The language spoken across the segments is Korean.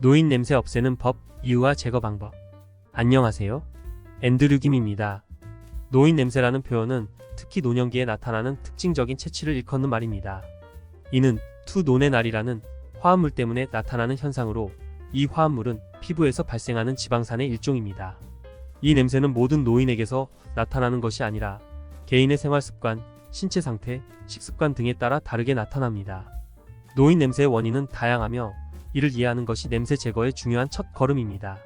노인 냄새 없애는 법, 이유와 제거 방법. 안녕하세요. 앤드류 김입니다. 노인 냄새라는 표현은 특히 노년기에 나타나는 특징적인 체취를 일컫는 말입니다. 이는 투노의 날이라는 화합물 때문에 나타나는 현상으로 이 화합물은 피부에서 발생하는 지방산의 일종입니다. 이 냄새는 모든 노인에게서 나타나는 것이 아니라 개인의 생활습관, 신체 상태, 식습관 등에 따라 다르게 나타납니다. 노인 냄새의 원인은 다양하며 이를 이해하는 것이 냄새 제거의 중요한 첫 걸음입니다.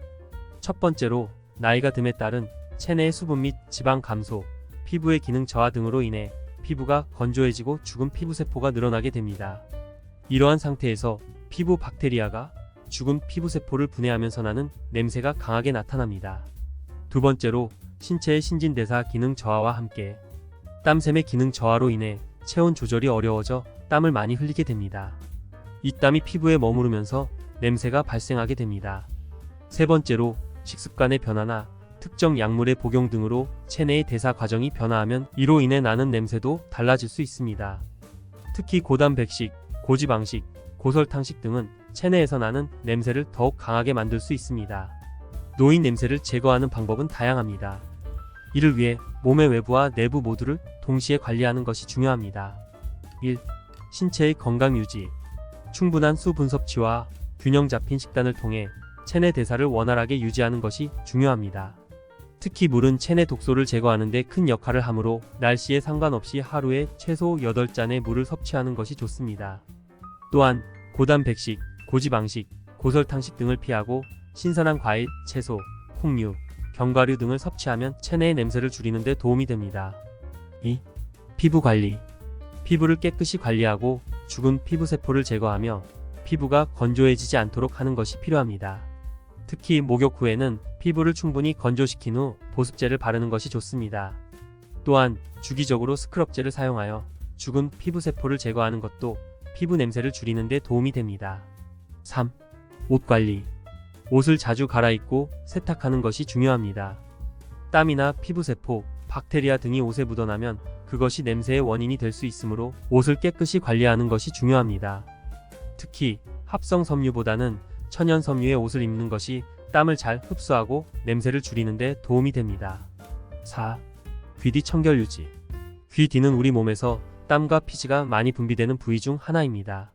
첫 번째로 나이가 듦에 따른 체내의 수분 및 지방 감소, 피부의 기능 저하 등으로 인해 피부가 건조해지고 죽은 피부세포가 늘어나게 됩니다. 이러한 상태에서 피부 박테리아가 죽은 피부세포를 분해하면서 나는 냄새가 강하게 나타납니다. 두 번째로 신체의 신진대사 기능 저하와 함께 땀샘의 기능 저하로 인해 체온 조절이 어려워져 땀을 많이 흘리게 됩니다. 이 땀이 피부에 머무르면서 냄새가 발생하게 됩니다. 세 번째로 식습관의 변화나 특정 약물의 복용 등으로 체내의 대사 과정이 변화하면 이로 인해 나는 냄새도 달라질 수 있습니다. 특히 고단백식, 고지방식, 고설탕식 등은 체내에서 나는 냄새를 더욱 강하게 만들 수 있습니다. 노인 냄새를 제거하는 방법은 다양합니다. 이를 위해 몸의 외부와 내부 모두를 동시에 관리하는 것이 중요합니다. 1. 신체의 건강 유지. 충분한 수분 섭취와 균형 잡힌 식단을 통해 체내 대사를 원활하게 유지하는 것이 중요합니다. 특히 물은 체내 독소를 제거하는 데 큰 역할을 하므로 날씨에 상관없이 하루에 최소 8잔의 물을 섭취하는 것이 좋습니다. 또한 고단백식, 고지방식, 고설탕식 등을 피하고 신선한 과일, 채소, 콩류, 견과류 등을 섭취하면 체내의 냄새를 줄이는 데 도움이 됩니다. 2. 피부 관리. 피부를 깨끗이 관리하고 죽은 피부세포를 제거하며 피부가 건조해지지 않도록 하는 것이 필요합니다. 특히 목욕 후에는 피부를 충분히 건조시킨 후 보습제를 바르는 것이 좋습니다. 또한 주기적으로 스크럽제를 사용하여 죽은 피부세포를 제거하는 것도 피부 냄새를 줄이는 데 도움이 됩니다. 3. 옷 관리. 옷을 자주 갈아입고 세탁하는 것이 중요합니다. 땀이나 피부세포, 박테리아 등이 옷에 묻어나면 그것이 냄새의 원인이 될 수 있으므로 옷을 깨끗이 관리하는 것이 중요합니다. 특히 합성 섬유보다는 천연 섬유의 옷을 입는 것이 땀을 잘 흡수하고 냄새를 줄이는 데 도움이 됩니다. 4. 귀 뒤 청결 유지. 귀 뒤는 우리 몸에서 땀과 피지가 많이 분비되는 부위 중 하나입니다.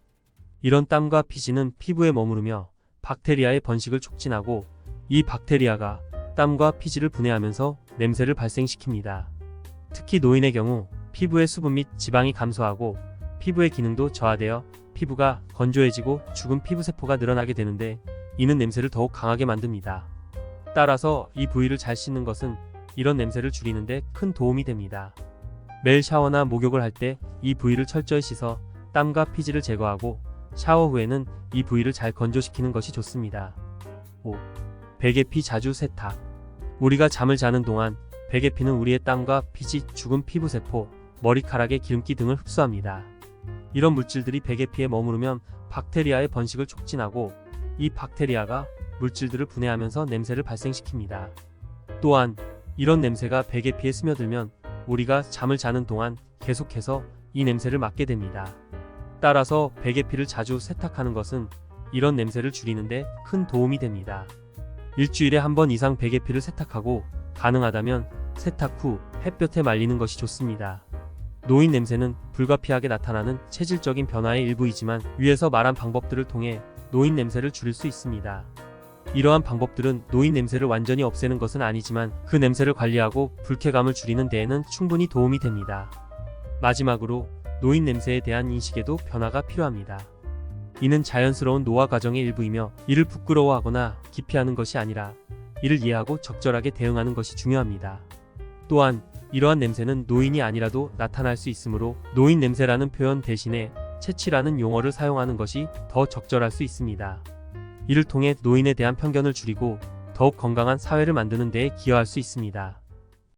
이런 땀과 피지는 피부에 머무르며 박테리아의 번식을 촉진하고 이 박테리아가 땀과 피지를 분해하면서 냄새를 발생시킵니다. 특히 노인의 경우 피부의 수분 및 지방이 감소하고 피부의 기능도 저하되어 피부가 건조해지고 죽은 피부세포가 늘어나게 되는데 이는 냄새를 더욱 강하게 만듭니다. 따라서 이 부위를 잘 씻는 것은 이런 냄새를 줄이는 데 큰 도움이 됩니다. 매일 샤워나 목욕을 할 때 이 부위를 철저히 씻어 땀과 피지를 제거하고 샤워 후에는 이 부위를 잘 건조시키는 것이 좋습니다. 5. 베개피 자주 세탁. 우리가 잠을 자는 동안 베개피는 우리의 땀과 피지, 죽은 피부세포, 머리카락의 기름기 등을 흡수합니다. 이런 물질들이 베개피에 머무르면 박테리아의 번식을 촉진하고 이 박테리아가 물질들을 분해하면서 냄새를 발생시킵니다. 또한 이런 냄새가 베개피에 스며들면 우리가 잠을 자는 동안 계속해서 이 냄새를 맡게 됩니다. 따라서 베개피를 자주 세탁하는 것은 이런 냄새를 줄이는 데 큰 도움이 됩니다. 일주일에 한 번 이상 베개피를 세탁하고 가능하다면 세탁 후 햇볕에 말리는 것이 좋습니다. 노인 냄새는 불가피하게 나타나는 체질적인 변화의 일부이지만 위에서 말한 방법들을 통해 노인 냄새를 줄일 수 있습니다. 이러한 방법들은 노인 냄새를 완전히 없애는 것은 아니지만 그 냄새를 관리하고 불쾌감을 줄이는 데에는 충분히 도움이 됩니다. 마지막으로 노인 냄새에 대한 인식에도 변화가 필요합니다. 이는 자연스러운 노화 과정의 일부이며 이를 부끄러워하거나 기피하는 것이 아니라 이를 이해하고 적절하게 대응하는 것이 중요합니다. 또한 이러한 냄새는 노인이 아니라도 나타날 수 있으므로 노인 냄새라는 표현 대신에 체취라는 용어를 사용하는 것이 더 적절할 수 있습니다. 이를 통해 노인에 대한 편견을 줄이고 더욱 건강한 사회를 만드는 데에 기여할 수 있습니다.